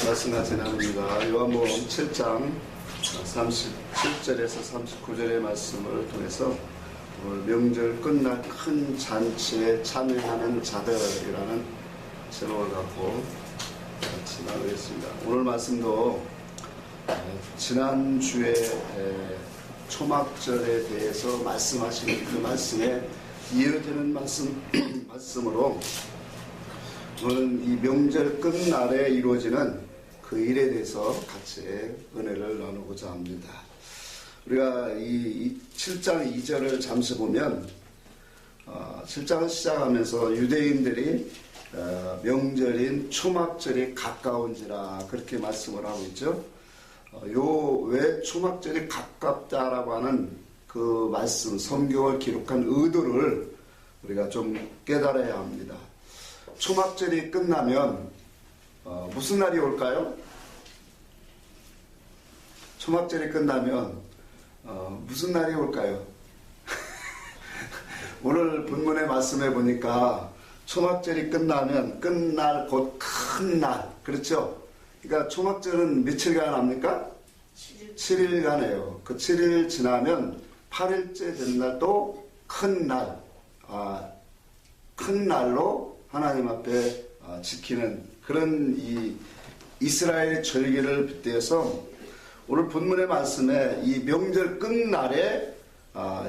말씀같이 나눕니다. 요한복음 7장 37절에서 39절의 말씀을 통해서 오늘 명절 끝날 큰 잔치에 참여하는 자들이라는 제목을 갖고 같이 나누겠습니다. 오늘 말씀도 지난주에 초막절에 대해서 말씀하신 그 말씀에 이어지는 말씀으로 오늘 이 명절 끝날에 이루어지는 그 일에 대해서 같이 은혜를 나누고자 합니다. 우리가 이 7장 2절을 잠시 보면 7장을 시작하면서 유대인들이 명절인 초막절이 가까운지라 그렇게 말씀을 하고 있죠. 왜 초막절이 가깝다라고 하는 그 말씀, 성경을 기록한 의도를 우리가 좀 깨달아야 합니다. 초막절이 끝나면 무슨 날이 올까요? 초막절이 끝나면 무슨 날이 올까요? 오늘 본문의 말씀해 보니까 초막절이 끝나면 끝날 곧 큰 날, 그렇죠? 그러니까 초막절은 며칠간 합니까? 7일간이에요. 그 7일 지나면 8일째 된 날도 큰 날, 큰 날로 하나님 앞에 지키는 그런 이 이스라엘 절기를 빗대어서 오늘 본문의 말씀에 이 명절 끝날에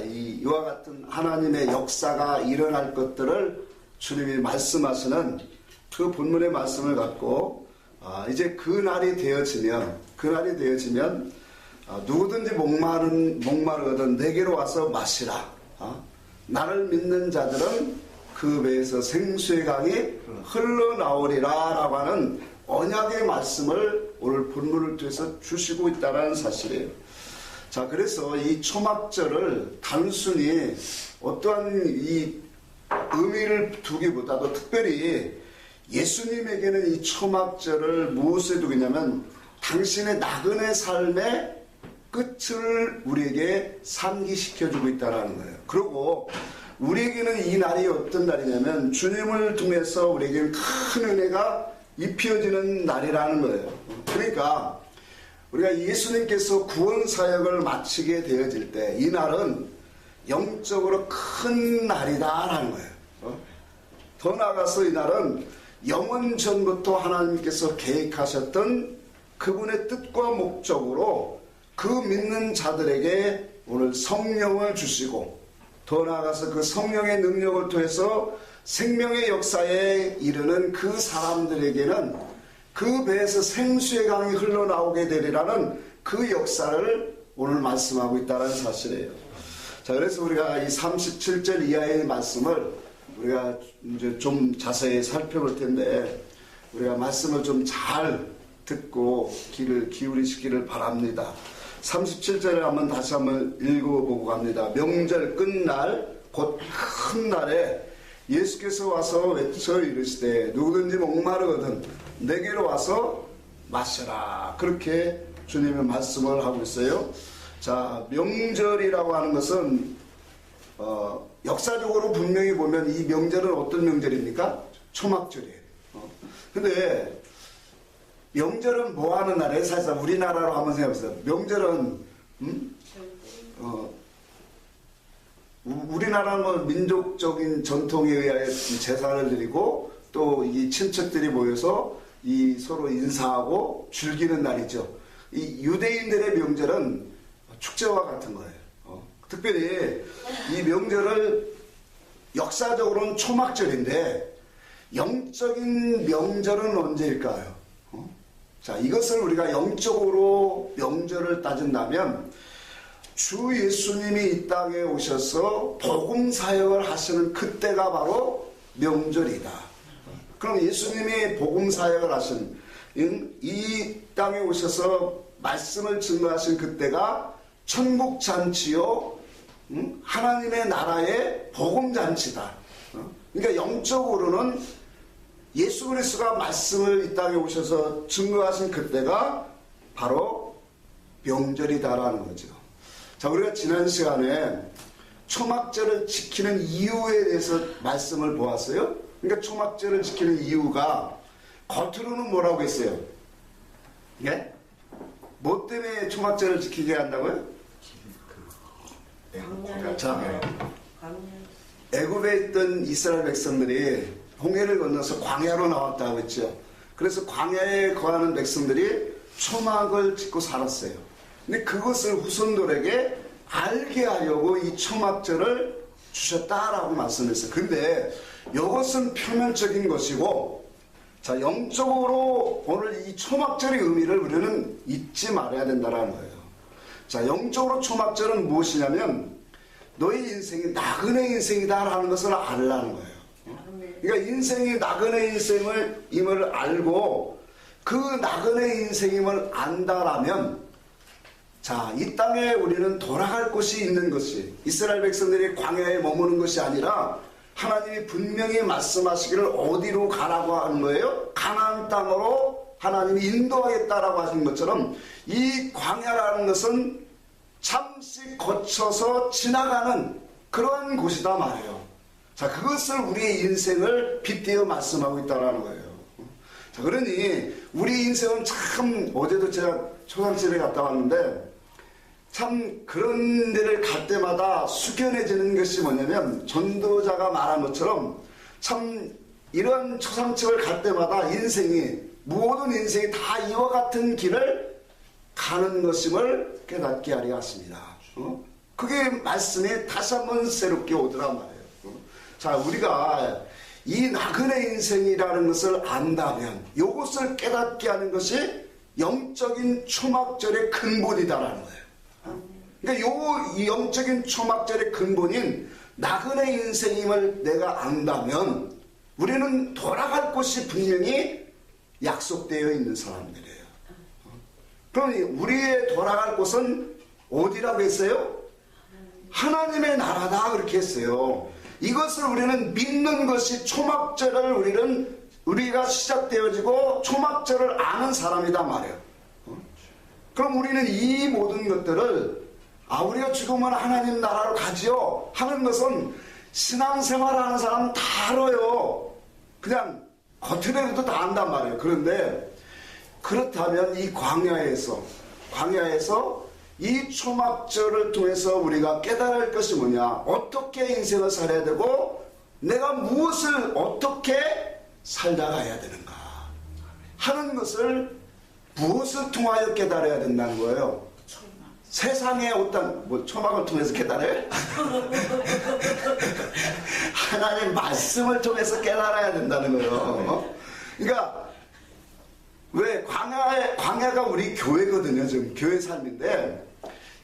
이와 같은 하나님의 역사가 일어날 것들을 주님이 말씀하시는 그 본문의 말씀을 갖고 이제 그 날이 되어지면 누구든지 목마르거든 내게로 와서 마시라. 나를 믿는 자들은 그 배에서 생수의 강이 흘러나오리라 라고 하는 언약의 말씀을 오늘 본문을 통해서 주시고 있다는 사실이에요. 자, 그래서 이 초막절을 단순히 어떠한 이 의미를 두기보다도 특별히 예수님에게는 이 초막절을 무엇에 두겠냐면 당신의 나그네 삶의 끝을 우리에게 상기시켜주고 있다는 거예요. 그리고 우리에게는 이 날이 어떤 날이냐면 주님을 통해서 우리에게는 큰 은혜가 입혀지는 날이라는 거예요. 그러니까 우리가 예수님께서 구원 사역을 마치게 되어질 때 이 날은 영적으로 큰 날이다라는 거예요. 더 나아가서 이 날은 영원 전부터 하나님께서 계획하셨던 그분의 뜻과 목적으로 그 믿는 자들에게 오늘 성령을 주시고 더 나아가서 그 성령의 능력을 통해서 생명의 역사에 이르는 그 사람들에게는 그 배에서 생수의 강이 흘러나오게 되리라는 그 역사를 오늘 말씀하고 있다는 사실이에요. 자, 그래서 우리가 이 37절 이하의 말씀을 우리가 이제 좀 자세히 살펴볼 텐데 우리가 말씀을 좀 잘 듣고 귀를 기울이시기를 바랍니다. 37절을 다시 한번 읽어보고 갑니다. 명절 끝날 곧 큰 날에 예수께서 와서 외쳐 이르시되 누구든지 목마르거든 내게로 와서 마셔라. 그렇게 주님의 말씀을 하고 있어요. 자, 명절이라고 하는 것은 역사적으로 분명히 보면 이 명절은 어떤 명절입니까? 초막절이에요. 근데 명절은 뭐 하는 날이에요? 사실상 우리나라로 한번 생각해보세요. 명절은 우리나라는 뭐 민족적인 전통에 의하여 제사를 드리고 또 이 친척들이 모여서 이 서로 인사하고 즐기는 날이죠. 이 유대인들의 명절은 축제와 같은 거예요. 특별히 이 명절을 역사적으로는 초막절인데 영적인 명절은 언제일까요? 자, 이것을 우리가 영적으로 명절을 따진다면 주 예수님이 이 땅에 오셔서 복음 사역을 하시는 그때가 바로 명절이다. 그럼 예수님이 복음 사역을 하신 이 땅에 오셔서 말씀을 증거하신 그때가 천국 잔치요, 하나님의 나라의 복음 잔치다. 그러니까 영적으로는 예수 그리스도가 말씀을 이 땅에 오셔서 증거하신 그때가 바로 명절이다라는 거죠. 자, 우리가 지난 시간에 초막절을 지키는 이유에 대해서 말씀을 보았어요. 그러니까 초막절을 지키는 이유가 겉으로는 뭐라고 했어요? 예? 뭐 때문에 초막절을 지키게 한다고요? 자, 애굽에 있던 이스라엘 백성들이 홍해를 건너서 광야로 나왔다고 했죠. 그래서 광야에 거하는 백성들이 초막을 짓고 살았어요. 근데 그것을 후손들에게 알게 하려고 이 초막절을 주셨다라고 말씀했어요. 근데 이것은 표면적인 것이고, 자, 영적으로 오늘 이 초막절의 의미를 우리는 잊지 말아야 된다는 거예요. 자, 영적으로 초막절은 무엇이냐면 너의 인생이 나그네 인생이다라는 것을 알라는 거예요. 그러니까 인생이 나그네 인생임을 알고 그 나그네 인생임을 안다라면, 자, 이 땅에 우리는 돌아갈 곳이 있는 것이 이스라엘 백성들이 광야에 머무는 것이 아니라 하나님이 분명히 말씀하시기를 어디로 가라고 하는 거예요? 가나안 땅으로 하나님이 인도하겠다라고 하신 것처럼 이 광야라는 것은 잠시 거쳐서 지나가는 그러한 곳이다 말이에요. 자, 그것을 우리의 인생을 빗대어 말씀하고 있다는 거예요. 자, 그러니 우리 인생은 참, 어제도 제가 초상집에 갔다 왔는데 참 그런 데를 갈 때마다 숙연해지는 것이 뭐냐면, 전도자가 말한 것처럼 참 이런 초상집을 갈 때마다 모든 인생이 다 이와 같은 길을 가는 것임을 깨닫게 하려 하십니다. 그게 말씀이 다시 한번 새롭게 오더란 말이에요. 자, 우리가 이 나그네 인생이라는 것을 안다면 이것을 깨닫게 하는 것이 영적인 초막절의 근본이다라는 거예요. 그러니까 이 영적인 초막절의 근본인 나그네 인생임을 내가 안다면 우리는 돌아갈 곳이 분명히 약속되어 있는 사람들이에요. 그러니 우리의 돌아갈 곳은 어디라고 했어요? 하나님의 나라다 그렇게 했어요. 이것을 우리는 믿는 것이 초막절을 우리가 시작되어지고 초막절을 아는 사람이다 말이에요. 그럼 우리는 이 모든 것들을 우리가 죽으면 하나님 나라로 가지요 하는 것은 신앙생활하는 사람은 다 알아요. 그냥 겉으로도 다 안단 말이에요. 그런데 그렇다면 이 광야에서 이 초막절을 통해서 우리가 깨달아야 할 것이 뭐냐, 어떻게 인생을 살아야 되고 내가 무엇을 어떻게 살다 가야 되는가 하는 것을 무엇을 통하여 깨달아야 된다는 거예요. 세상의 어떤 초막을 통해서 깨달아요? 하나님 말씀을 통해서 깨달아야 된다는 거예요. 그러니까 왜 광야가 우리 교회거든요. 지금 교회 삶인데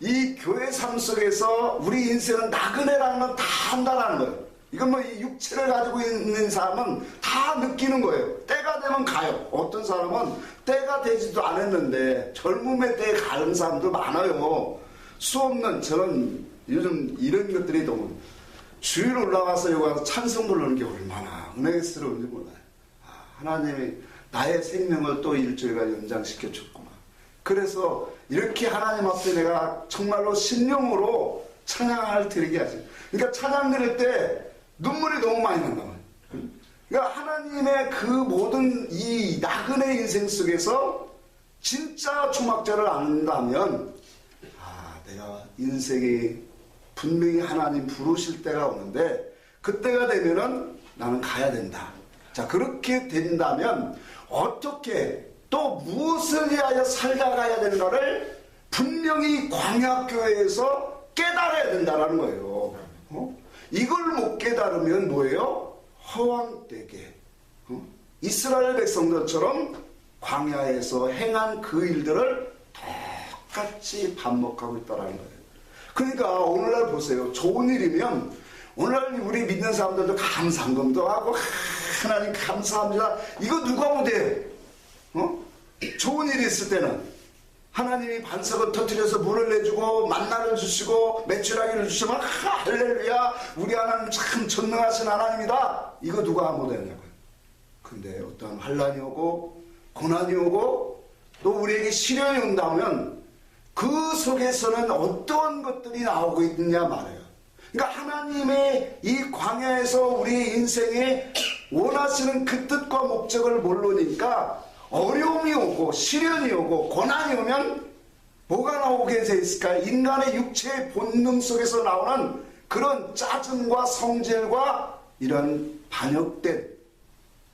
이 교회 삶 속에서 우리 인생은 나그네라는 건 다 한다라는 거예요. 이건 뭐 이 육체를 가지고 있는 사람은 다 느끼는 거예요. 때가 되면 가요. 어떤 사람은 때가 되지도 않았는데 젊음의 때에 가는 사람도 많아요. 수없는, 저는 요즘 이런 것들이 너무, 주일 올라가서 여기 와서 찬송 부르는 게 얼마나 은혜스러운지 몰라요. 하나님이 나의 생명을 또 일주일간 연장시켜 줬구나. 그래서 이렇게 하나님 앞에 내가 정말로 신령으로 찬양을 드리게 하죠. 그러니까 찬양 드릴 때 눈물이 너무 많이 난단 말이에요. 그러니까 하나님의 그 모든 이 나그네 인생 속에서 진짜 초막절을 안다면, 내가 인생이 분명히 하나님 부르실 때가 오는데 그때가 되면은 나는 가야 된다. 자, 그렇게 된다면 어떻게 또 무엇을 위하여 살다가야 되는가를 분명히 광야교회에서 깨달아야 된다는 거예요. 이걸 못 깨달으면 뭐예요? 허황되게 이스라엘 백성들처럼 광야에서 행한 그 일들을 똑같이 반복하고 있다는 거예요. 그러니까 오늘날 보세요. 좋은 일이면 오늘날 우리 믿는 사람들도 감사금도 하고 하나님 감사합니다. 이거 누가 못해요? 좋은 일이 있을 때는 하나님이 반석을 터뜨려서 물을 내주고 만나를 주시고 메추라기를 주시면 할렐루야, 우리 하나님 참 전능하신 하나님이다. 이거 누가 못하냐고요. 근데 어떤 환난이 오고 고난이 오고 또 우리에게 시련이 온다면 그 속에서는 어떠한 것들이 나오고 있느냐 말이에요. 그러니까 하나님의 이 광야에서 우리 인생에 원하시는 그 뜻과 목적을 모르니까 어려움이 오고 시련이 오고 고난이 오면 뭐가 나오게 돼 있을까요? 인간의 육체의 본능 속에서 나오는 그런 짜증과 성질과 이런 반역된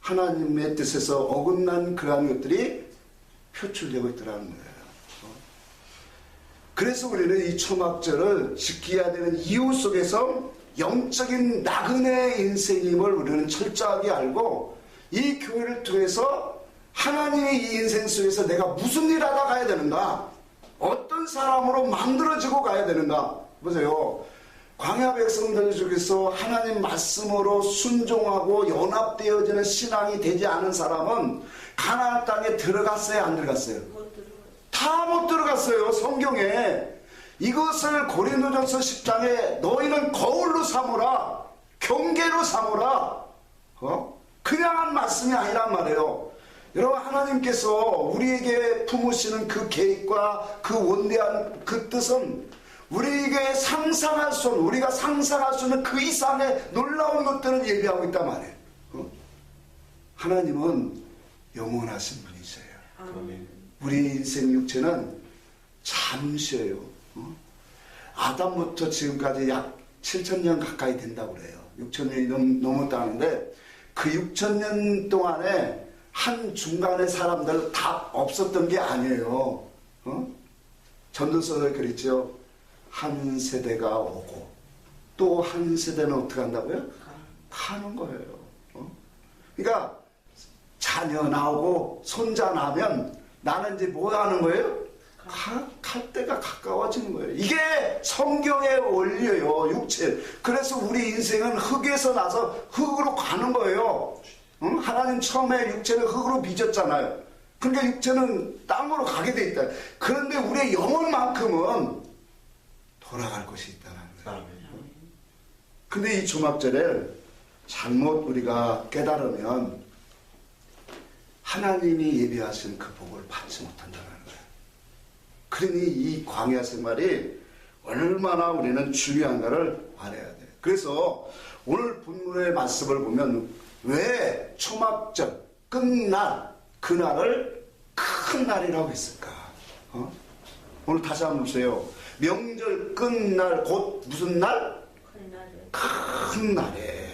하나님의 뜻에서 어긋난 그러한 것들이 표출되고 있더라는 거예요. 그래서 우리는 이 초막절을 지켜야 되는 이유 속에서 영적인 나그네 인생임을 우리는 철저하게 알고 이 교회를 통해서 하나님의 이 인생 속에서 내가 무슨 일 하다 가야 되는가, 어떤 사람으로 만들어지고 가야 되는가. 보세요. 광야 백성들 중에서 하나님 말씀으로 순종하고 연합되어지는 신앙이 되지 않은 사람은 가나안 땅에 들어갔어요, 안 들어갔어요? 다 못 들어갔어요. 성경에 이것을 고린도전서 10장에 너희는 거울로 삼으라, 경계로 삼으라, 그냥 한 말씀이 아니란 말이에요. 여러분, 하나님께서 우리에게 품으시는 그 계획과 그 원대한 그 뜻은 우리에게 상상할 수 없는, 우리가 상상할 수 없는 그 이상의 놀라운 것들을 예비하고 있단 말이에요. 하나님은 영원하신 분이세요. 우리 인생 육체는 잠시예요. 아담부터 지금까지 약 7,000년 가까이 된다고 그래요. 6,000년이 넘었다는데 그 6,000년 동안에 한 중간에 사람들 다 없었던 게 아니에요. 전도서에 그랬죠. 한 세대가 오고 또 한 세대는 어떻게 한다고요? 가는 거예요. 그러니까 자녀 나오고 손자 나면 나는 이제 뭐 하는 거예요? 갈 때가 가까워지는 거예요. 이게 성경의 원리예요. 육체. 그래서 우리 인생은 흙에서 나서 흙으로 가는 거예요. 하나님 처음에 육체를 흙으로 빚었잖아요. 그러니까 육체는 땅으로 가게 돼 있다. 그런데 우리의 영혼만큼은 돌아갈 것이 있다는 거예요. 근데 이 초막절에 잘못 우리가 깨달으면 하나님이 예비하신 그 복을 받지 못한다는 거예요. 그러니 이 광야 생활이 얼마나 우리는 중요한가를 알아야 돼요. 그래서 오늘 본문의 말씀을 보면 왜 초막절 끝날 그날을 큰 날이라고 했을까? 오늘 다시 한번 보세요. 명절 끝날 곧 무슨 날? 큰 날에.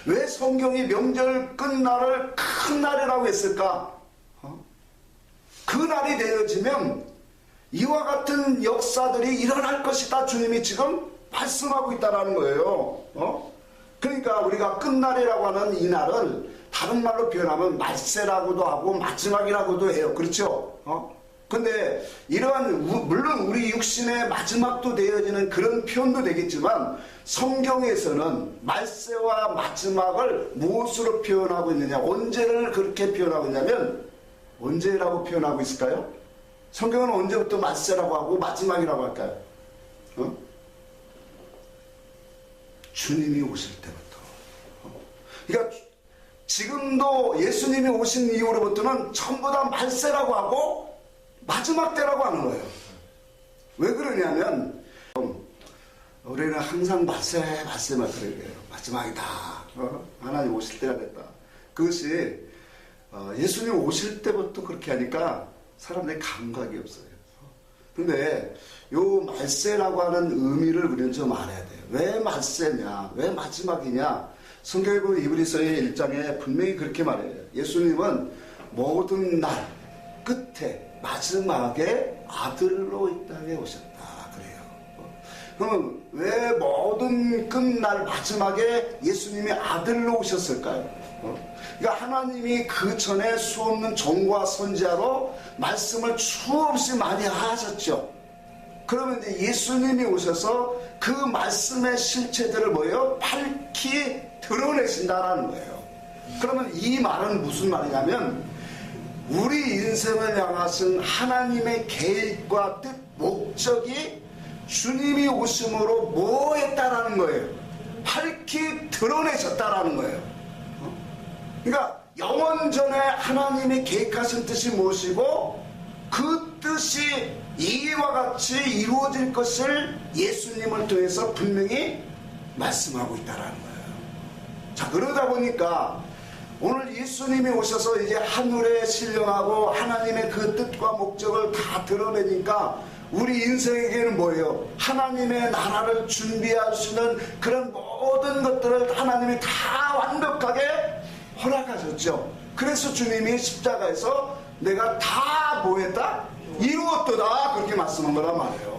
왜 성경이 명절 끝날을 큰 날이라고 했을까? 그 날이 되어지면 이와 같은 역사들이 일어날 것이다. 주님이 지금 말씀하고 있다는 거예요. 그러니까 우리가 끝날이라고 하는 이 날을 다른 말로 표현하면 말세라고도 하고 마지막이라고도 해요. 그렇죠? 근데 이러한 물론 우리 육신의 마지막도 되어지는 그런 표현도 되겠지만 성경에서는 말세와 마지막을 무엇으로 표현하고 있느냐, 언제를 그렇게 표현하고 있냐면 언제라고 표현하고 있을까요? 성경은 언제부터 말세라고 하고 마지막이라고 할까요? 주님이 오실 때부터. 그러니까 지금도 예수님이 오신 이후로부터는 전부 다 말세라고 하고 마지막 때라고 하는 거예요. 왜 그러냐면 우리는 항상 말세만 그래요. 마지막이다. 하나님 오실 때가 됐다. 그것이 예수님 오실 때부터 그렇게 하니까 사람들이 감각이 없어요. 근데 요 말세라고 하는 의미를 우리는 좀 알아야 돼요. 왜 말세냐? 왜 마지막이냐? 성경에 보면 이브리서의 1장에 분명히 그렇게 말해요. 예수님은 모든 날 끝에 마지막에 아들로 이 땅에 오셨다 그래요. 그러면 왜 모든 끝날 마지막에 예수님이 아들로 오셨을까요? 그러니까 하나님이 그 전에 수없는 종과 선지자로 말씀을 수없이 많이 하셨죠. 그러면 이제 예수님이 오셔서 그 말씀의 실체들을 뭐예요? 밝히 드러내신다라는 거예요. 그러면 이 말은 무슨 말이냐면 우리 인생을 향하신 하나님의 계획과 뜻, 목적이 주님이 오심으로 뭐 했다라는 거예요? 밝히 드러내셨다라는 거예요. 그러니까 영원전에 하나님이 계획하신 뜻이 무엇이고 그 뜻이 이와 같이 이루어질 것을 예수님을 통해서 분명히 말씀하고 있다라는 거예요. 자, 그러다 보니까 오늘 예수님이 오셔서 이제 하늘에 신령하고 하나님의 그 뜻과 목적을 다 드러내니까 우리 인생에게는 뭐예요? 하나님의 나라를 준비할 수 있는 그런 모든 것들을 하나님이 다 완벽하게 허락하셨죠. 그래서 주님이 십자가에서 내가 다 뭐했다? 이루었도다, 그렇게 말씀한 거란 말이에요.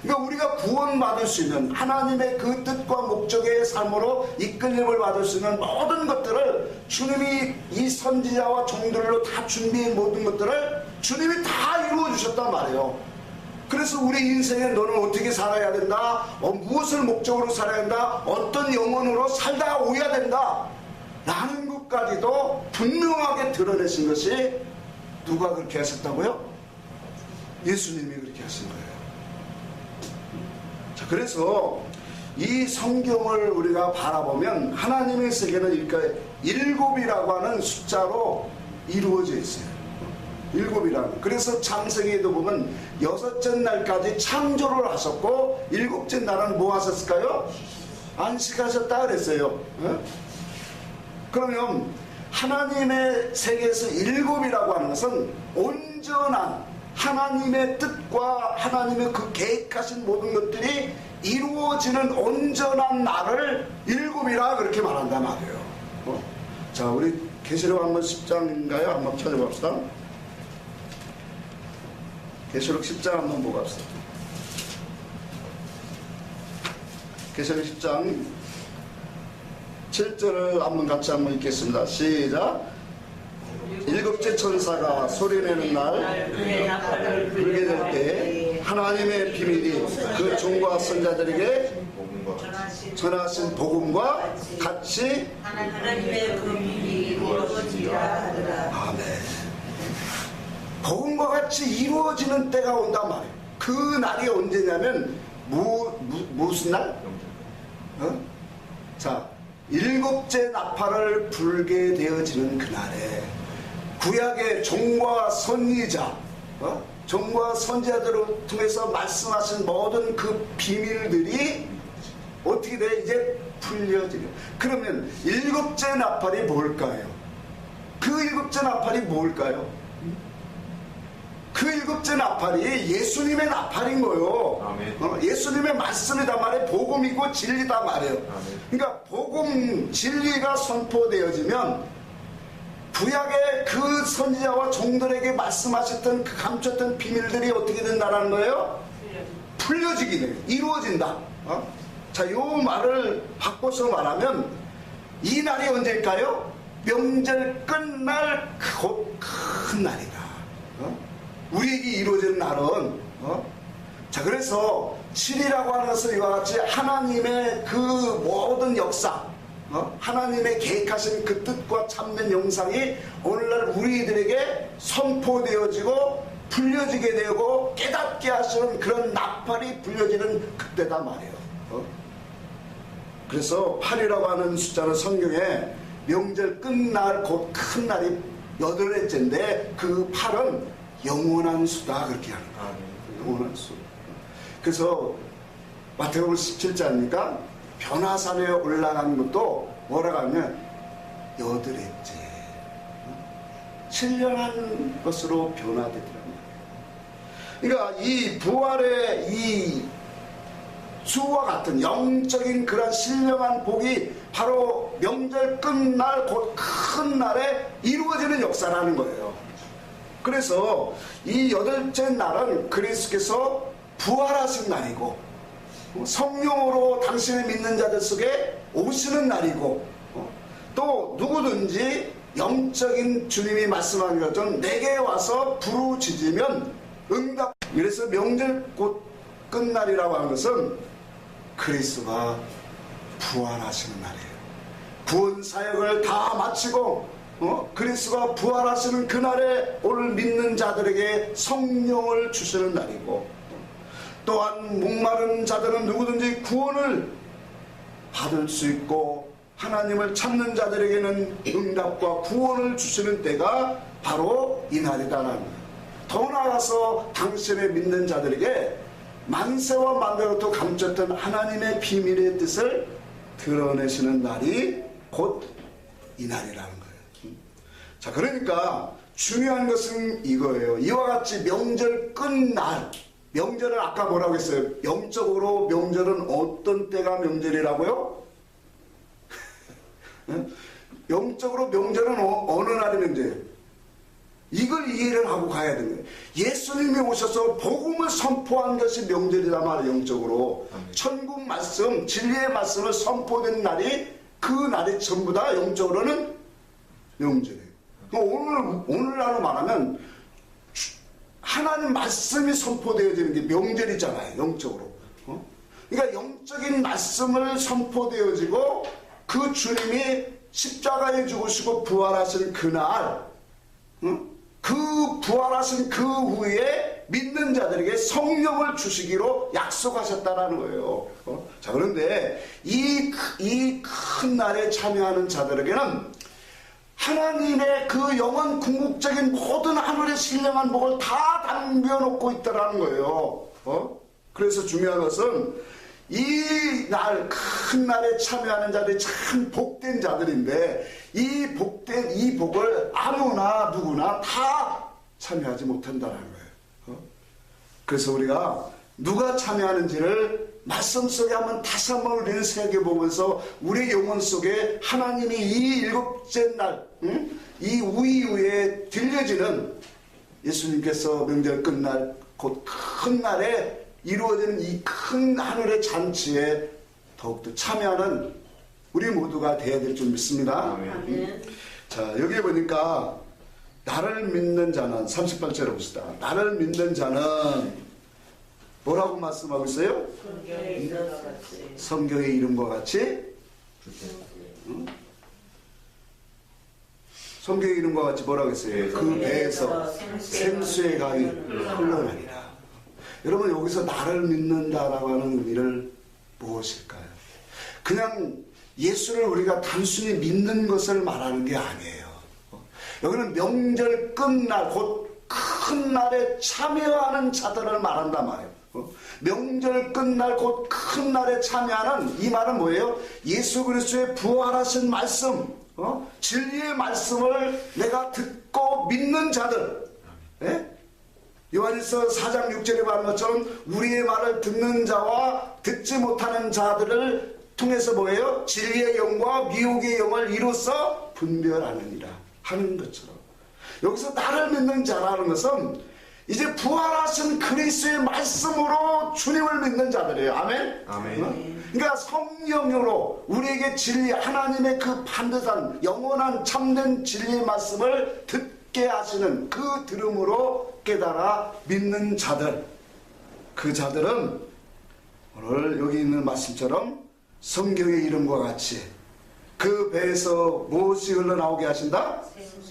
그러니까 우리가 구원받을 수 있는 하나님의 그 뜻과 목적의 삶으로 이끌림을 받을 수 있는 모든 것들을 주님이 이 선지자와 종들로 다 준비한 모든 것들을 주님이 다 이루어 주셨단 말이에요. 그래서 우리 인생에 너는 어떻게 살아야 된다, 무엇을 목적으로 살아야 된다, 어떤 영혼으로 살다가 오야 된다 라는 것까지도 분명하게 드러내신 것이 누가 그렇게 하셨다고요? 예수님이 그렇게 하신 거예요. 자, 그래서 이 성경을 우리가 바라보면 하나님의 세계는 이렇게 7이라고 하는 숫자로 이루어져 있어요. 7이라는. 그래서 창세기에도 보면 6째 날까지 창조를 하셨고 7째 날은 뭐 하셨을까요? 안식하셨다 그랬어요. 그러면 하나님의 세계에서 7이라고 하는 것은 온전한 하나님의 뜻과 하나님의 그 계획하신 모든 것들이 이루어지는 온전한 날을 7이라 그렇게 말한단 말이에요. 자, 우리 계시록 한번 10장인가요? 한번 찾아봅시다. 계시록 10장 한번 보고 갑시다. 계시록 10장 7절을 한번 같이 한번 읽겠습니다. 시작. 7째 천사가 소리내는 날 불게 될 때 하나님의 비밀이 그 종과 선자들에게 전하신 복음과 같이 하나님의 그 비밀이 이루어지리라 하더라. 아멘. 복음과 같이 이루어지는 때가 온단 말이에요. 그 날이 언제냐면 무슨 날? 자, 7째 나팔을 불게 되어지는 그날에 구약의 종과 선지자, 종과 선지자들을 통해서 말씀하신 모든 그 비밀들이 어떻게 돼? 이제 풀려지려. 그러면 7째 나팔이 뭘까요? 그 7째 나팔이 뭘까요? 그 7째 나팔이 예수님의 나팔인 거예요. 예수님의 말씀이다 말이에요. 복음이고 진리다 말이에요. 그러니까 복음, 진리가 선포되어지면 구약의 그 선지자와 종들에게 말씀하셨던 그 감췄던 비밀들이 어떻게 된다는 거예요? 풀려지게 돼요. 이루어진다. 자, 요 말을 바꿔서 말하면 이 날이 언제일까요? 명절 끝날 곧 큰 날이다. 우리에게 이루어지는 날은 자, 그래서 7이라고 하는 것은 이와 같이 하나님의 그 모든 역사, 하나님의 계획하신 그 뜻과 참된 영상이 오늘날 우리들에게 선포되어지고 불려지게 되고 깨닫게 하시는 그런 나팔이 불려지는 그때다 말이에요. 그래서 8이라고 하는 숫자는 성경에 명절 끝날 곧 큰 날이 8회째인데 그 8은 영원한 수다 그렇게 하는 거예요. 영원한 수. 그래서 마태복음 17장이니까 변화산에 올라가는 것도 뭐라고 하면 8회째 신령한 것으로 변화되더라고요. 그러니까 이 부활의 이 주와 같은 영적인 그런 신령한 복이 바로 명절 끝날 곧 큰 날에 이루어지는 역사라는 거예요. 그래서 이 8째 날은 그리스도께서 부활하신 날이고 성령으로 당신을 믿는 자들 속에 오시는 날이고 또 누구든지 영적인 주님이 말씀하신 것처럼 내게 와서 부르짖으면 응답. 그래서 명절 곧 끝날이라고 하는 것은 그리스도가 부활하시는 날이에요. 구원 사역을 다 마치고 그리스도가 부활하시는 그날에 오늘 믿는 자들에게 성령을 주시는 날이고 또한 목마른 자들은 누구든지 구원을 받을 수 있고 하나님을 찾는 자들에게는 응답과 구원을 주시는 때가 바로 이 날이다라는 거예요. 더 나아가서 당신의 믿는 자들에게 만세와 만대로부터 감췄던 하나님의 비밀의 뜻을 드러내시는 날이 곧 이날이라는 거예요. 자, 그러니까 중요한 것은 이거예요. 이와 같이 명절 끝날, 명절은 아까 뭐라고 했어요? 영적으로 명절은 어떤 때가 명절이라고요? 영적으로 명절은 어느 날이 명절이에요? 이걸 이해를 하고 가야 되는 거예요. 예수님이 오셔서 복음을 선포한 것이 명절이다 말이에요. 영적으로 천국 말씀, 진리의 말씀을 선포된 날이, 그 날이 전부 다 영적으로는 명절이에요. 오늘날로 말하면 하나님 말씀이 선포되어지는 게 명절이잖아요. 영적으로. 그러니까 영적인 말씀을 선포되어지고 그 주님이 십자가에 죽으시고 부활하신 그날, 그 부활하신 그 후에 믿는 자들에게 성령을 주시기로 약속하셨다라는 거예요. 자, 그런데 이 큰 날에 참여하는 자들에게는 하나님의 그 영원 궁극적인 모든 하늘의 신령한 복을 다 담겨놓고 있다라는 거예요. 그래서 중요한 것은 이 날, 큰 날에 참여하는 자들이 참 복된 자들인데, 이 복을 아무나 누구나 다 참여하지 못한다는 거예요. 그래서 우리가 누가 참여하는지를 말씀 속에 다시 한번 우리는 새겨보면서 우리 영혼 속에 하나님이 이 일곱째 날, 이 우이후에 들려지는 예수님께서 명절 끝날 곧 큰 날에 이루어지는 이 큰 하늘의 잔치에 더욱더 참여하는 우리 모두가 되어야 될 줄 믿습니다. 자, 여기 보니까 나를 믿는 자는 38절에 봅시다. 나를 믿는 자는 뭐라고 말씀하고 있어요? 성경의 이름과 같이 성경의 이름과 같이 뭐라고 했어요? 그 배에서 생수의 강이 흘러나니라. 여러분, 여기서 나를 믿는다라고 하는 의미를 무엇일까요? 그냥 예수를 우리가 단순히 믿는 것을 말하는 게 아니에요. 여기는 명절 끝날 곧 큰 날에 참여하는 자들을 말한단 말이에요. 명절 끝날 곧 큰 날에 참여하는, 이 말은 뭐예요? 예수 그리스도의 부활하신 말씀, 진리의 말씀을 내가 듣고 믿는 자들. 요한일서 4장 6절에 말한 것처럼 우리의 말을 듣는 자와 듣지 못하는 자들을 통해서 뭐예요? 진리의 영과 미혹의 영을 이로써 분별하느니라 하는 것처럼, 여기서 나를 믿는 자라는 것은 이제 부활하신 그리스도의 말씀으로 주님을 믿는 자들이에요. 아멘? 아멘. 그러니까 성령으로 우리에게 진리, 하나님의 그 반듯한 영원한 참된 진리의 말씀을 듣게 하시는 그 들음으로 깨달아 믿는 자들, 그 자들은 오늘 여기 있는 말씀처럼 성경의 이름과 같이 그 배에서 무엇이 흘러나오게 하신다?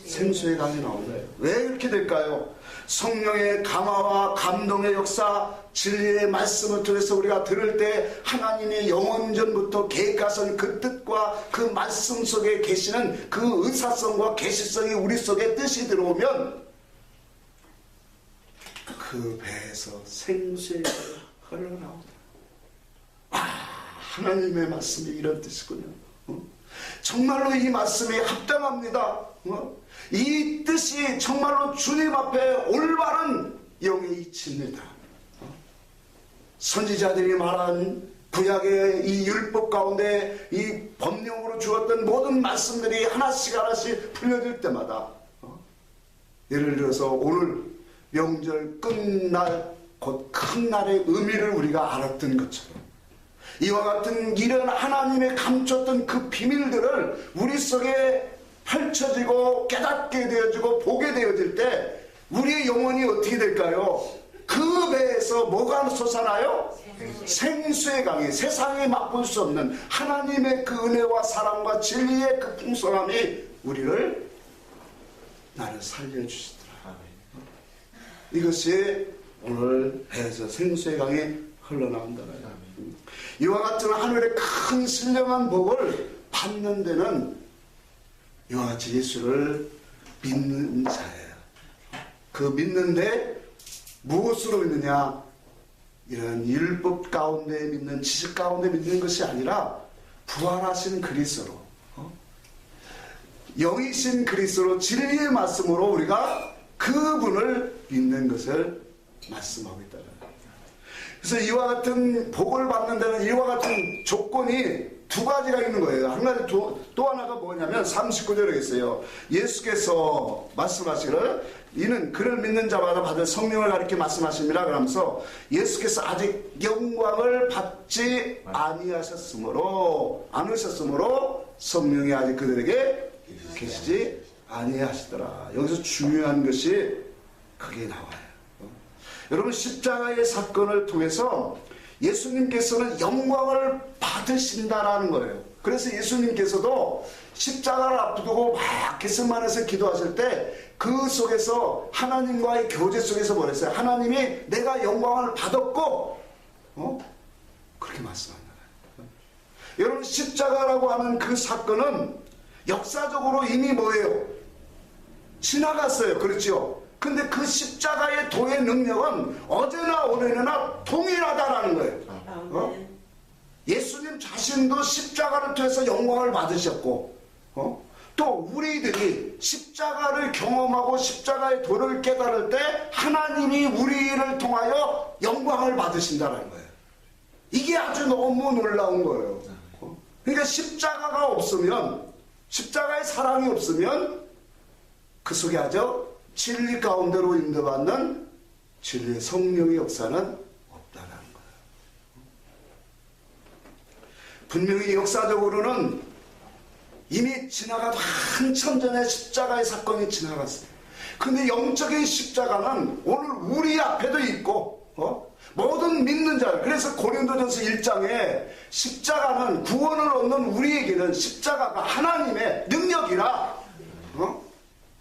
생수의 강이 나온다. 왜 이렇게 될까요? 성령의 감화와 감동의 역사, 진리의 말씀을 통해서 우리가 들을 때 하나님의 영원전부터 계획하신 그 뜻과 그 말씀 속에 계시는 그 의사성과 계시성이 우리 속에 뜻이 들어오면 그 배에서 생수의 강이 흘러나온다. 하나님의 말씀이 이런 뜻이군요. 정말로 이 말씀이 합당합니다. 이 뜻이 정말로 주님 앞에 올바른 영의 이치입니다. 선지자들이 말한 구약의 이 율법 가운데 이 법령으로 주었던 모든 말씀들이 하나씩 풀려질 때마다 예를 들어서 오늘 명절 끝날 곧 큰 날의 의미를 우리가 알았던 것처럼, 이와 같은 이런 하나님의 감췄던 그 비밀들을 우리 속에 펼쳐지고 깨닫게 되어지고 보게 되어질 때 우리의 영혼이 어떻게 될까요? 그 배에서 뭐가 솟아나요? 생수의 강이, 세상에 맛볼 수 없는 하나님의 그 은혜와 사랑과 진리의 그 풍성함이 우리를, 나를 살려주시더라. 이것이 오늘 배에서 생수의 강이 흘러나온다. 이와 같은 하늘의 큰 신령한 복을 받는 데는 이와 같이 예수를 믿는 자예요. 그 믿는데 무엇으로 믿느냐? 이런 율법 가운데 믿는, 지식 가운데 믿는 것이 아니라 부활하신 그리스도로, 영이신 그리스도로 진리의 말씀으로 우리가 그분을 믿는 것을 말씀하고 있다는 거예요. 그래서 이와 같은 복을 받는 데는 이와 같은 조건이 두 가지가 있는 거예요. 한 가지 또 하나가 뭐냐면 39절에 있어요. 예수께서 말씀하시기를 이는 그를 믿는 자마다 받을 성령을 가리켜 말씀하십니다. 그러면서 예수께서 아직 영광을 받지 않으셨으므로 성령이 아직 그들에게 계시지 아니하시더라. 여기서 중요한 것이 그게 나와요. 여러분, 십자가의 사건을 통해서 예수님께서는 영광을 받으신다라는 거예요. 그래서 예수님께서도 십자가를 앞두고 막 겟세마네에서 기도하실 때 그 속에서 하나님과의 교제 속에서 뭐랬어요? 하나님이 내가 영광을 받았고 그렇게 말씀합니다. 여러분, 십자가라고 하는 그 사건은 역사적으로 이미 뭐예요? 지나갔어요. 그렇죠? 근데 그 십자가의 도의 능력은 어제나 오늘이나 동일하다라는 거예요. 예수님 자신도 십자가를 통해서 영광을 받으셨고 또 우리들이 십자가를 경험하고 십자가의 도를 깨달을 때 하나님이 우리를 통하여 영광을 받으신다는 거예요. 이게 아주 너무 놀라운 거예요. 그러니까 십자가가 없으면, 십자가의 사랑이 없으면 그 속에 아주 진리 가운데로 인도받는 진리의 성령의 역사는 없다는 거예요. 분명히 역사적으로는 이미 지나가도 한참 전에 십자가의 사건이 지나갔어요. 근데 영적인 십자가는 오늘 우리 앞에도 있고 모든 믿는 자, 그래서 고린도전서 1장에 십자가는 구원을 얻는 우리에게는 십자가가 하나님의 능력이라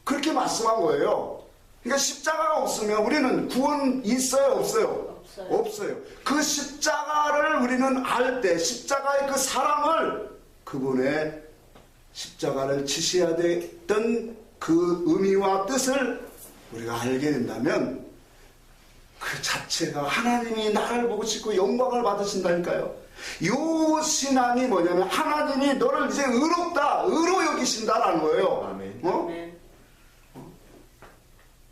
그렇게 말씀한 거예요. 그러니까 십자가가 없으면 우리는 구원 있어요? 없어요? 없어요. 그 십자가를 우리는 알 때 십자가의 그 사랑을, 그분의 십자가를 지시해야 됐던 그 의미와 뜻을 우리가 알게 된다면 그 자체가 하나님이 나를 보고 싶고 영광을 받으신다니까요. 이 신앙이 뭐냐면 하나님이 너를 이제 의롭다, 의로 여기신다라는 거예요. 아멘.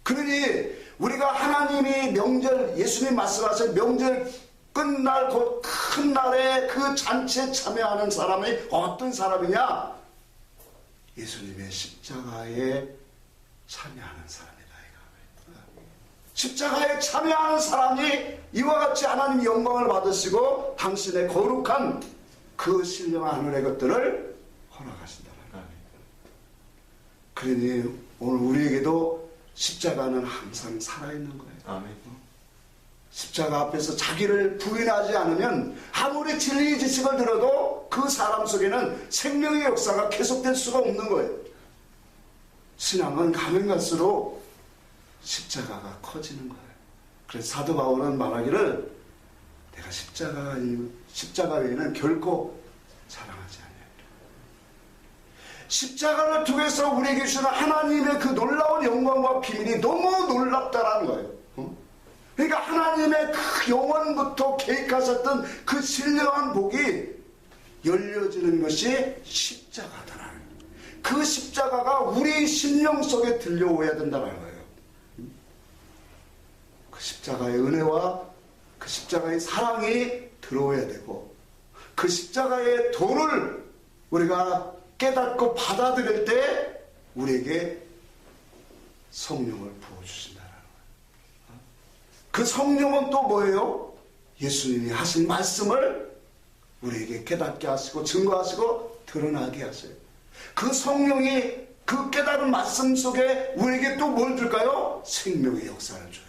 그러니 우리가 하나님이 명절, 예수님 말씀하신 명절 끝날 곧 큰 날에 그 잔치에 참여하는 사람이 어떤 사람이냐? 예수님의 십자가에 참여하는 사람이다. 십자가에 참여하는 사람이 이와 같이 하나님의 영광을 받으시고 당신의 거룩한 그 신령한 하늘의 것들을 허락하신다. 그러니 오늘 우리에게도 십자가는 항상 살아있는 거예요. 아멘. 십자가 앞에서 자기를 부인하지 않으면 아무리 진리의 지식을 들어도 그 사람 속에는 생명의 역사가 계속될 수가 없는 거예요. 신앙은 가면 갈수록 십자가가 커지는 거예요. 그래서 사도 바울은 말하기를 내가 십자가 외에는 결코 사랑하지 않아요. 십자가를 통해서 우리에게 주시는 하나님의 그 놀라운 영광과 비밀이 너무 놀랍다라는 거예요. 그러니까 하나님의 그 영원부터 계획하셨던 그 신령한 복이 열려지는 것이 십자가다라는 거예요. 그 십자가가 우리 심령 속에 들려오야 된다는 거예요. 그 십자가의 은혜와 그 십자가의 사랑이 들어오야 되고 그 십자가의 도를 우리가 깨닫고 받아들일 때 우리에게 성령을 부어주신다는 거예요. 그 성령은 또 뭐예요? 예수님이 하신 말씀을 우리에게 깨닫게 하시고 증거하시고 드러나게 하세요. 그 성령이 그 깨달은 말씀 속에 우리에게 또 뭘 줄까요? 생명의 역사를 줘요.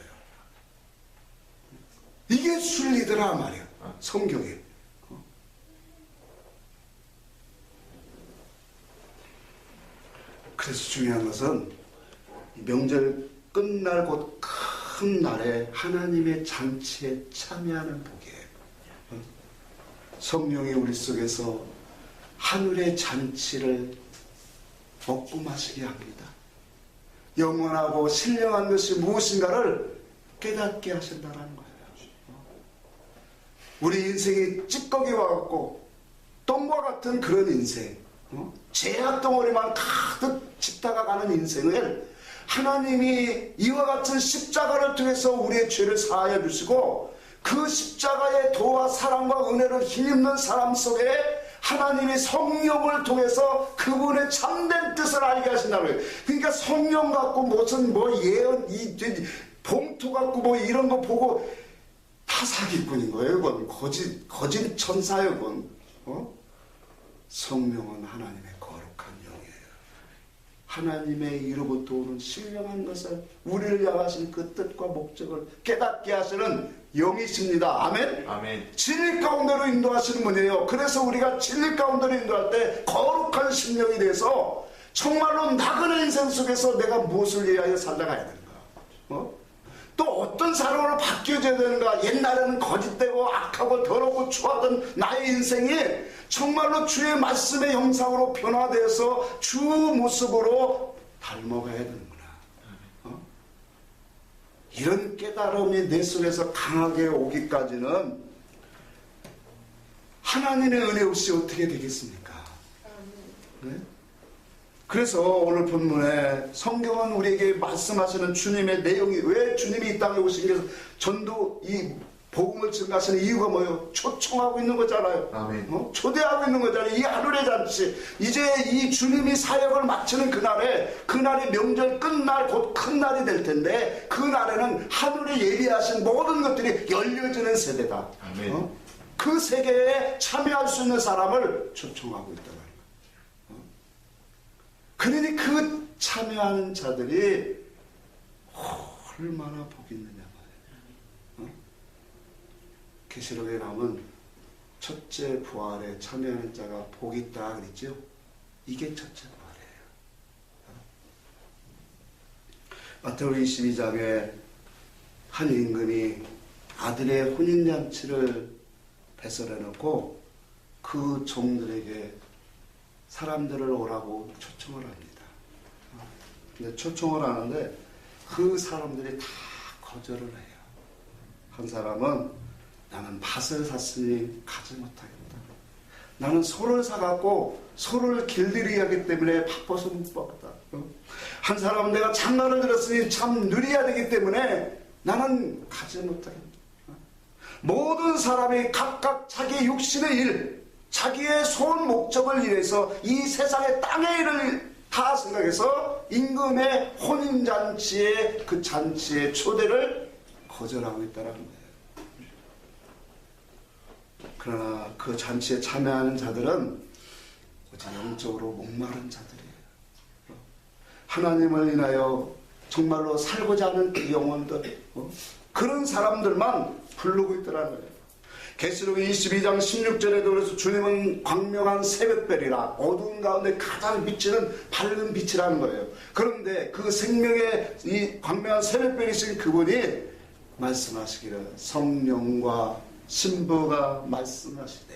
이게 순리더라 말이야. 성경에. 그래서 중요한 것은 명절 끝날 곧 큰 날에 하나님의 잔치에 참여하는 복이에요. 성령이 우리 속에서 하늘의 잔치를 먹고 마시게 합니다. 영원하고 신령한 것이 무엇인가를 깨닫게 하신다는 거예요. 우리 인생이 찌꺼기와 같고 똥과 같은 그런 인생, 죄악 덩어리만 가득 짙다가 가는 인생을 하나님이 이와 같은 십자가를 통해서 우리의 죄를 사하여 주시고 그 십자가의 도와 사랑과 은혜를 힘입는 사람 속에 하나님이 성령을 통해서 그분의 참된 뜻을 알게 하신다는 거예요. 그러니까 성령 갖고 무슨 뭐 예언, 봉투 갖고 뭐 이런 거 보고 다 사기꾼인 거예요. 그건 거짓 천사예요. 그건. 성령은 하나님의 거룩한 영이에요. 하나님의 이로부터 오는 신령한 것을 우리를 향하신 그 뜻과 목적을 깨닫게 하시는 영이십니다. 아멘? 아멘. 진리 가운데로 인도하시는 분이에요. 그래서 우리가 진리 가운데로 인도할 때 거룩한 심령이 돼서 정말로 나그네 인생 속에서 내가 무엇을 위하여 살아가야 되는가? 또 어떤 사람으로 바뀌어져야 되는가? 옛날에는 거짓되고 악하고 더럽고 추하던 나의 인생이 정말로 주의 말씀의 형상으로 변화되어서 주 모습으로 닮아가야 되는구나. 이런 깨달음이 내 속에서 강하게 오기까지는 하나님의 은혜 없이 어떻게 되겠습니까? 네? 그래서 오늘 본문에 성경은 우리에게 말씀하시는 주님의 내용이 왜 주님이 이 땅에 오신 게 전도 이 복음을 증가하시는 이유가 뭐예요? 초청하고 있는 거잖아요. 아멘. 초대하고 있는 거잖아요. 이 하늘의 잔치. 이제 이 주님이 사역을 마치는 그날이 명절 끝날 곧 큰 날이 될 텐데 그 날에는 하늘에 예비하신 모든 것들이 열려지는 세대다. 아멘. 그 세계에 참여할 수 있는 사람을 초청하고 있다. 그러니 그 참여하는 자들이 얼마나 복이 있느냐 말이에요. 계시록에 나오면 첫째 부활에 참여하는 자가 복이 있다 그랬죠. 이게 첫째 부활이에요. 마태복음 22장에 한 임금이 아들의 혼인잔치를 배설해 놓고 그 종들에게 사람들을 오라고 초청을 합니다. 근데 초청을 하는데 그 사람들이 다 거절을 해요. 한 사람은 나는 밭을 샀으니 가지 못하겠다. 나는 소를 사갖고 소를 길들이기 하기 때문에 바빠서 못 받았다. 한 사람은 내가 장가를 들었으니 참 누려야 되기 때문에 나는 가지 못하겠다. 모든 사람이 각각 자기 육신의 일, 자기의 소원 목적을 위해서 이 세상의 땅의 일을 다 생각해서 임금의 혼인잔치의 그 잔치의 초대를 거절하고 있다는 거예요. 그러나 그 잔치에 참여하는 자들은 오직 영적으로 목마른 자들이에요. 하나님을 인하여 정말로 살고자 하는 그 영혼들, 그런 사람들만 부르고 있더라는 거예요. 계시록 22장 16절에도 그래서 주님은 광명한 새벽별이라 어두운 가운데 가장 비치는 밝은 빛이라는 거예요. 그런데 그 생명의 이 광명한 새벽별이신 그분이 말씀하시기를 성령과 신부가 말씀하시되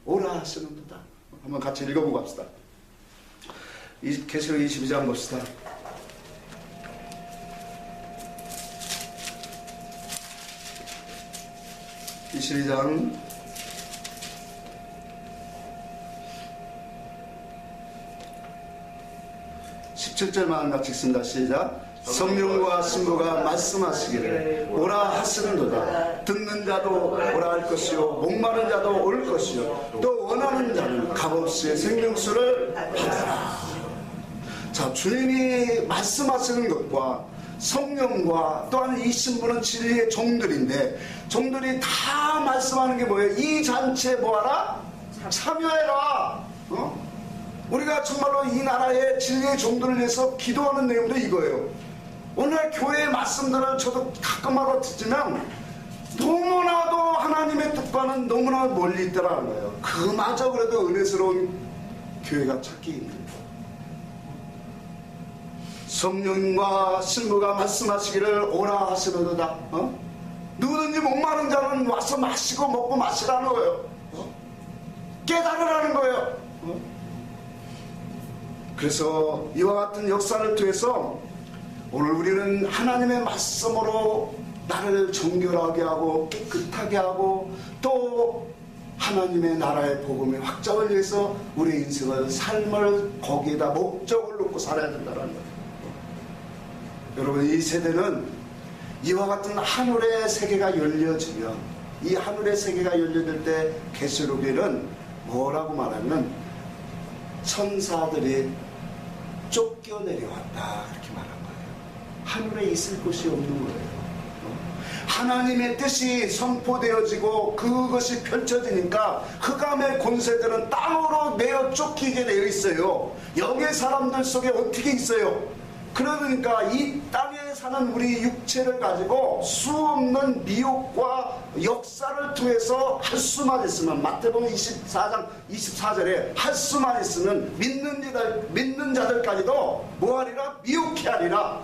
오라 하시는도다. 한번 같이 읽어보고 갑시다. 계시록 22장 봅시다. 22장 17절만 같이 읽습니다. 시작. 성령과 신부가 말씀하시기를 오라 하시는도다. 듣는 자도 오라 할 것이요 목마른 자도 올 것이요 또 원하는 자는 값없이 생명수를 받아라. 자, 주님이 말씀하시는 것과 성령과 또한 이 신부는 진리의 종들인데 종들이 다 말씀하는 게 뭐예요? 이 잔치에 뭐하라? 참여해라. 우리가 정말로 이 나라의 진리의 종들을 위해서 기도하는 내용도 이거예요. 오늘 교회의 말씀들을 저도 가끔마다 듣지만 너무나도 하나님의 뜻과는 너무나 멀리 있더라는 거예요. 그마저 그래도 은혜스러운 교회가 찾기 힘듭니다. 성령과 신부가 말씀하시기를 오라 하시는도다. 누구든지 목마른 자는 와서 마시고 먹고 마시라는 거예요. 깨달으라는 거예요. 그래서 이와 같은 역사를 통해서 오늘 우리는 하나님의 말씀으로 나를 정결하게 하고 깨끗하게 하고 또 하나님의 나라의 복음의 확장을 위해서 우리의 인생을 삶을 거기에다 목적을 놓고 살아야 된다는 거예요. 여러분, 이 세대는 이와 같은 하늘의 세계가 열려지면, 이 하늘의 세계가 열려질 때 계시록에는 뭐라고 말하면 천사들이 쫓겨 내려왔다 이렇게 말한 거예요. 하늘에 있을 곳이 없는 거예요. 하나님의 뜻이 선포되어지고 그것이 펼쳐지니까 흑암의 권세들은 땅으로 내어 쫓기게 되어 있어요. 영의 사람들 속에 어떻게 있어요? 그러니까 이 땅에 사는 우리 육체를 가지고 수없는 미혹과 역사를 통해서 할 수만 있으면, 마태복음 24장 24절에 할 수만 있으면 믿는 자들까지도 뭐하리라? 미혹해 하리라.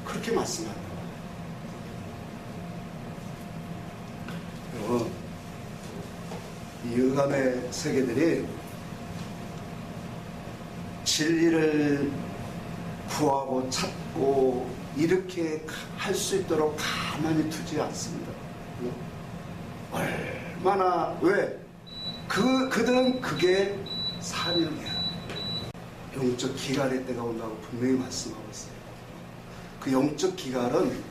그렇게 말씀합니다. 여러분, 이 흑암의 세계들이 진리를 구하고 찾고 이렇게 할 수 있도록 가만히 두지 않습니다. 얼마나, 왜? 그들은 그게 사명이야. 영적 기갈의 때가 온다고 분명히 말씀하고 있어요. 그 영적 기갈은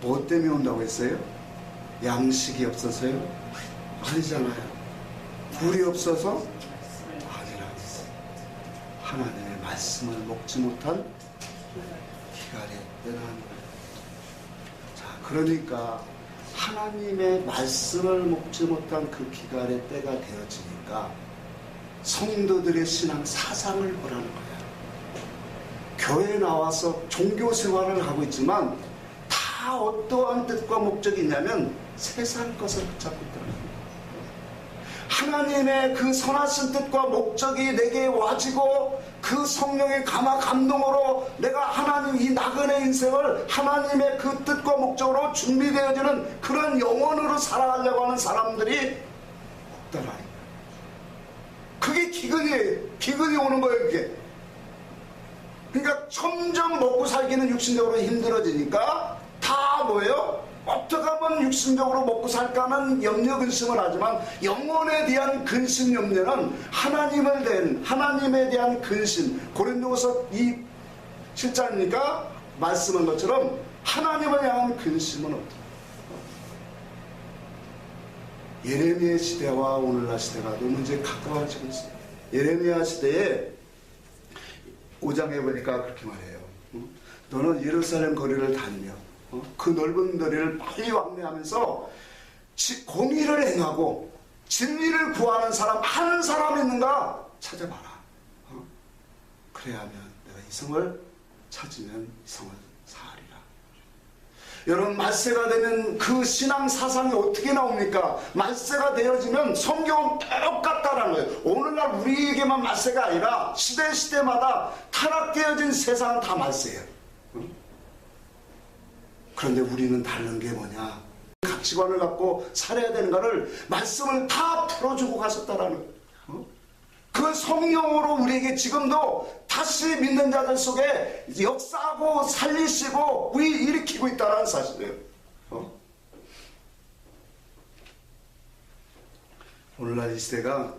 뭐 때문에 온다고 했어요? 양식이 없어서요? 아니잖아요. 불이 없어서? 아니라고 했어요. 하나님의 말씀을 먹지 못한 기갈의 때라는 거예요. 자, 그러니까 하나님의 말씀을 먹지 못한 그 기갈의 때가 되어지니까 성도들의 신앙 사상을 보라는 거예요. 교회에 나와서 종교 생활을 하고 있지만 다 어떠한 뜻과 목적이 있냐면 세상 것을 붙잡고 있다는 거예요. 하나님의 그 선하신 뜻과 목적이 내게 와지고 그 성령의 감화 감동으로 내가 하나님 이 나그네 인생을 하나님의 그 뜻과 목적으로 준비되어지는 그런 영혼으로 살아가려고 하는 사람들이 없다라는 거예요. 그게 기근이에요. 기근이 오는 거예요, 그게. 그러니까 점점 먹고 살기는 육신적으로 힘들어지니까 다 뭐예요? 어떻게 하면 육신적으로 먹고 살까는 염려 근심을 하지만 영혼에 대한 근심 염려는 하나님에 대한 근심, 고린도후서 7장이니까 말씀한 것처럼 하나님을 향한 근심은 어떻게? 예레미야 시대와 오늘날 시대가 너무 이제 가까워지고 있어요. 예레미야 시대에 5장에 보니까 그렇게 말해요. 너는 예루살렘 거리를 다니며 그 넓은 거리를 빨리 왕래하면서 공의를 행하고 진리를 구하는 사람 한 사람 있는가 찾아봐라. 그래야만 내가 이 성을 찾으면 이 성을 사하리라. 여러분, 말세가 되면 그 신앙 사상이 어떻게 나옵니까? 말세가 되어지면 성경은 똑같다라는 거예요. 오늘날 우리에게만 말세가 아니라 시대마다 타락되어진 세상은 다 말세예요. 그런데 우리는 다른 게 뭐냐? 가치관을 갖고 살아야 되는 거를 말씀을 다 풀어주고 가셨다라는 거예요. 그 성령으로 우리에게 지금도 다시 믿는 자들 속에 역사하고 살리시고 일으키고 있다는 사실이에요. 오늘날 이 시대가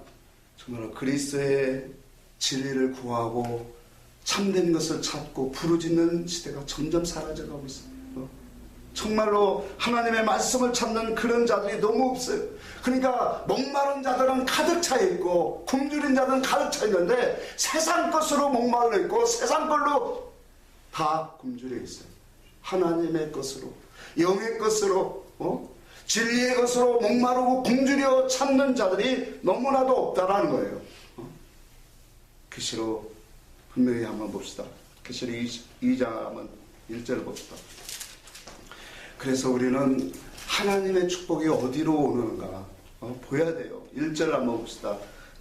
정말 그리스도의 진리를 구하고 참된 것을 찾고 부르짖는 시대가 점점 사라져가고 있어요. 정말로 하나님의 말씀을 찾는 그런 자들이 너무 없어요. 그러니까 목마른 자들은 가득 차 있고 굶주린 자들은 가득 차 있는데 세상 것으로 목말라 있고 세상 걸로 다 굶주려 있어요. 하나님의 것으로, 영의 것으로, 진리의 것으로 목마르고 굶주려 찾는 자들이 너무나도 없다라는 거예요. 계시록 분명히 한번 봅시다. 계시록 2장 한번 1절을 봅시다. 그래서 우리는 하나님의 축복이 어디로 오는가 보여야 돼요. 1절 한번 봅시다.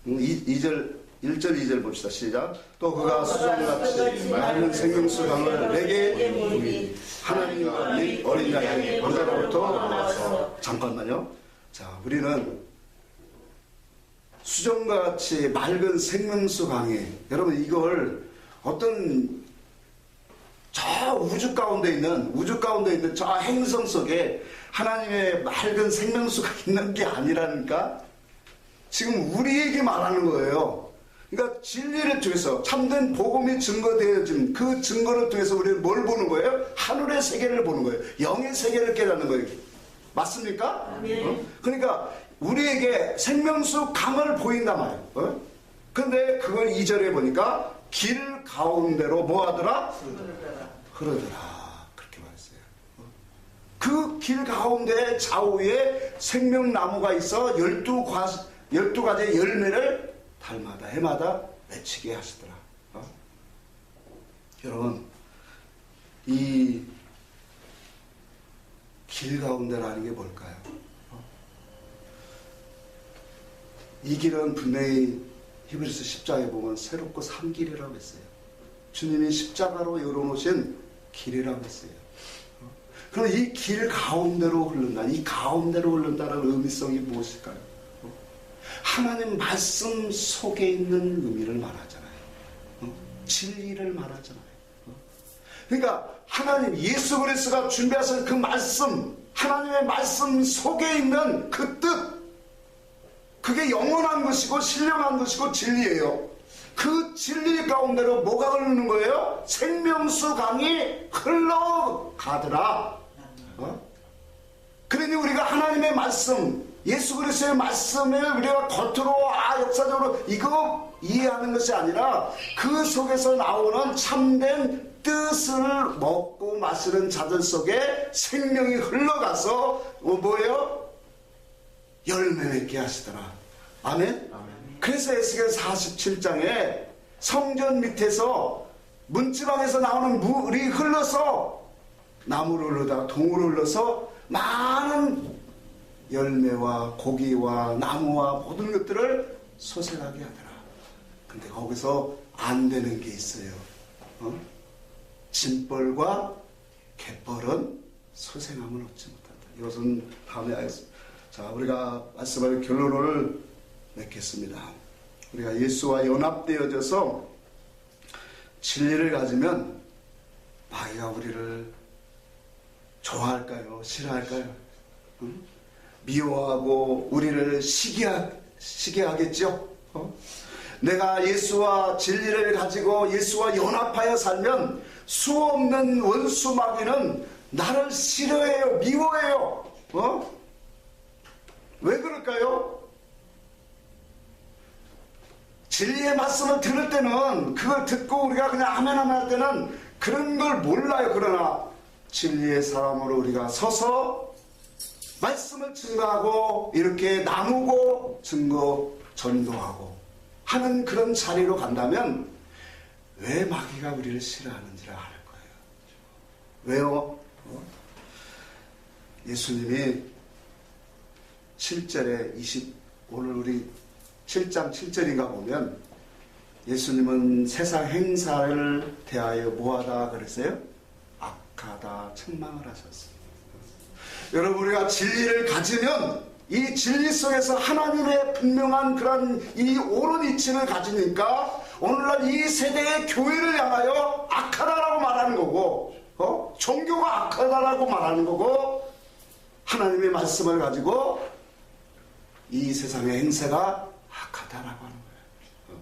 1절 2절 봅시다. 시작. 또 그가 수정같이 맑은 생명수 강을 내게 부으니 하나님과 및 어린 양의 보좌로부터 나와서. 잠깐만요. 자, 우리는 수정같이 맑은 생명수 강에, 여러분 이걸 어떤 저 우주 가운데 있는 저 행성 속에 하나님의 맑은 생명수가 있는 게 아니라니까. 지금 우리에게 말하는 거예요. 그러니까 진리를 통해서 참된 복음이 증거되어진 그 증거를 통해서 우리는 뭘 보는 거예요? 하늘의 세계를 보는 거예요. 영의 세계를 깨닫는 거예요. 맞습니까? 그러니까 우리에게 생명수 강을 보인단 말이에요. 근데 그걸 2절에 보니까 길 가운데로 뭐 하더라? 흐르더라. 그렇게 말했어요. 그 길 가운데 좌우에 생명나무가 있어 12가지의 열매를 달마다 해마다 맺히게 하시더라. 여러분, 이 길 가운데라는 게 뭘까요? 이 길은 분명히 히브리서 10장에 보면 새롭고 산 길이라고 했어요. 주님이 십자가로 열어놓으신 길이라고 했어요. 그럼 이 길 가운데로 흐른다. 이 가운데로 흐른다는 의미성이 무엇일까요? 하나님 말씀 속에 있는 의미를 말하잖아요. 진리를 말하잖아요. 그러니까 하나님 예수 그리스도가 준비하신 그 말씀, 하나님의 말씀 속에 있는 그 뜻, 그게 영원한 것이고 신령한 것이고 진리예요. 그 진리 가운데로 뭐가 흐르는 거예요? 생명수 강이 흘러가더라. 그러니 우리가 하나님의 말씀, 예수 그리스도의 말씀을 우리가 겉으로 역사적으로 이거 이해하는 것이 아니라 그 속에서 나오는 참된 뜻을 먹고 마시는 자들 속에 생명이 흘러가서 뭐예요? 열매 맺게 하시더라. 아멘? 그래서 에스겔 47장에 성전 밑에서 문지방에서 나오는 물이 흘러서 나무를 흘러다가 동으로 흘러서 많은 열매와 고기와 나무와 모든 것들을 소생하게 하더라. 근데 거기서 안 되는 게 있어요. 짐벌과 갯벌은 소생함을 얻지 못한다. 이것은 다음에 하겠습니다. 자, 우리가 말씀할 결론을 맺겠습니다. 우리가 예수와 연합되어져서 진리를 가지면 마귀가 우리를 좋아할까요? 싫어할까요? 미워하고 우리를 시기하겠죠? 내가 예수와 진리를 가지고 예수와 연합하여 살면 수없는 원수 마귀는 나를 싫어해요, 미워해요. 왜 그럴까요? 진리의 말씀을 들을 때는 그걸 듣고 우리가 그냥 아멘 할 때는 그런 걸 몰라요. 그러나 진리의 사람으로 우리가 서서 말씀을 증거하고 이렇게 나누고 전도하고 하는 그런 자리로 간다면 왜 마귀가 우리를 싫어하는지를 알 거예요. 왜요? 예수님이 7절에 오늘 우리 7장 7절인가 보면 예수님은 세상 행사를 대하여 뭐하다 그랬어요? 악하다 책망을 하셨어요. 여러분, 우리가 진리를 가지면 이 진리 속에서 하나님의 분명한 그런 이 옳은 이치를 가지니까 오늘날 이 세대의 교회를 향하여 악하다라고 말하는 거고 종교가 악하다라고 말하는 거고 하나님의 말씀을 가지고 이 세상의 행세가 악하다라고 하는 거예요.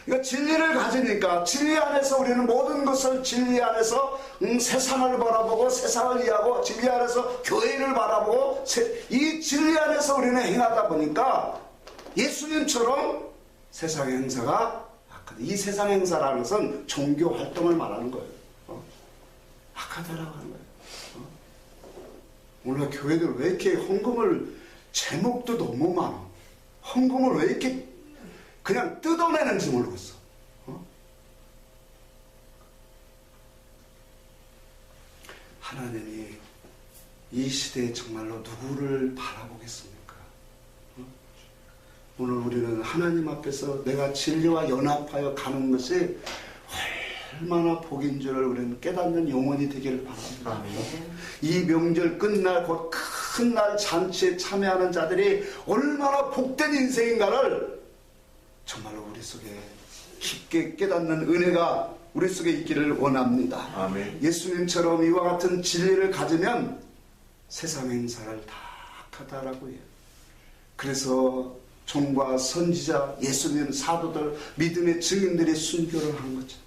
그러니까 진리를 가지니까 진리 안에서 우리는 모든 것을 진리 안에서 세상을 바라보고 세상을 이해하고 진리 안에서 교회를 바라보고 이 진리 안에서 우리는 행하다 보니까 예수님처럼 세상의 행사가 악하다. 이 세상의 행사라는 것은 종교 활동을 말하는 거예요. 악하다라고 하는 거예요. 오늘 교회들 왜 이렇게 헌금을 제목도 너무 많아. 헌금을 왜 이렇게 그냥 뜯어내는지 모르겠어. 하나님이 이 시대에 정말로 누구를 바라보겠습니까? 오늘 우리는 하나님 앞에서 내가 진리와 연합하여 가는 것이 얼마나 복인 줄을 우리는 깨닫는 영혼이 되기를 바랍니다. 이 명절 끝날 곧 큰 날 잔치에 참여하는 자들이 얼마나 복된 인생인가를 정말로 우리 속에 깊게 깨닫는 은혜가 우리 속에 있기를 원합니다. 아멘. 예수님처럼 이와 같은 진리를 가지면 세상 행사를 다 하다라고 해요. 그래서 종과 선지자, 예수님 사도들, 믿음의 증인들이 순교를 한 거죠.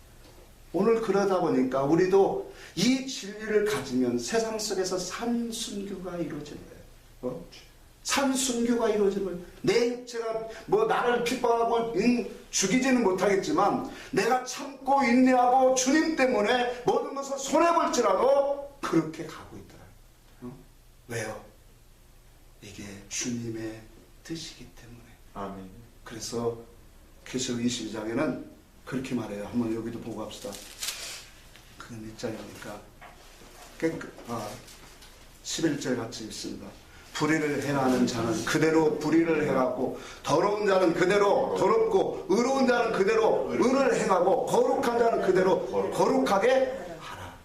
오늘 그러다 보니까 우리도 이 진리를 가지면 세상 속에서 산순교가 이루어지는 거예요. 산순교가 이루어지는 거예요. 내 육체가 뭐 나를 핍박하고 죽이지는 못하겠지만 내가 참고 인내하고 주님 때문에 모든 것을 손해볼지라도 그렇게 가고 있더라. 왜요? 이게 주님의 뜻이기 때문에. 아멘. 그래서 계시록 22장에는 그렇게 말해요. 한번 여기도 보고 합시다. 그 몇 장이니까 11절 같이 있습니다. 불의를 행하는 자는 그대로 불의를 행하고 더러운 자는 그대로 더럽고 의로운 자는 그대로 의를 행하고 거룩한 자는 그대로 거룩하게 하라.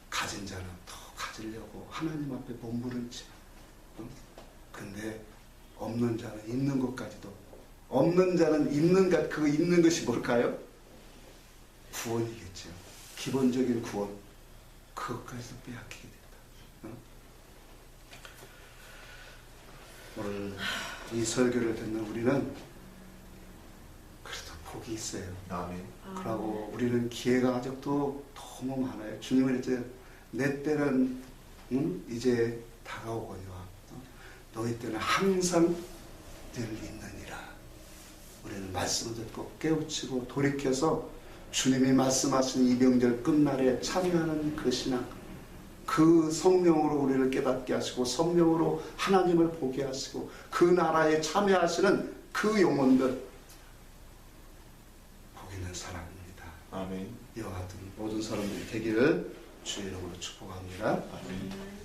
가진 자는 더 가지려고 하나님 앞에 몸부림치고, 근데 없는 자는 있는 것까지도, 없는 자는 있는 것, 그 있는 것이 뭘까요? 구원이겠죠. 기본적인 구원. 그것까지도 빼앗기게 된다. 오늘 이 설교를 듣는 우리는 그래도 복이 있어요. 아멘. 그러고 우리는 기회가 아직도 너무 많아요. 주님은 이제 내 때는 이제 다가오거니와 너희 때는 항상 늘 있느니라. 우리는 말씀을 듣고 깨우치고 돌이켜서 주님이 말씀하신 이 명절 끝날에 참여하는 그 신앙, 그 성령으로 우리를 깨닫게 하시고 성령으로 하나님을 보게 하시고 그 나라에 참여하시는 그 영혼들, 복 있는 사람입니다. 아멘. 이와 같은 모든 사람들이 되기를 주의 이름으로 축복합니다. 아멘.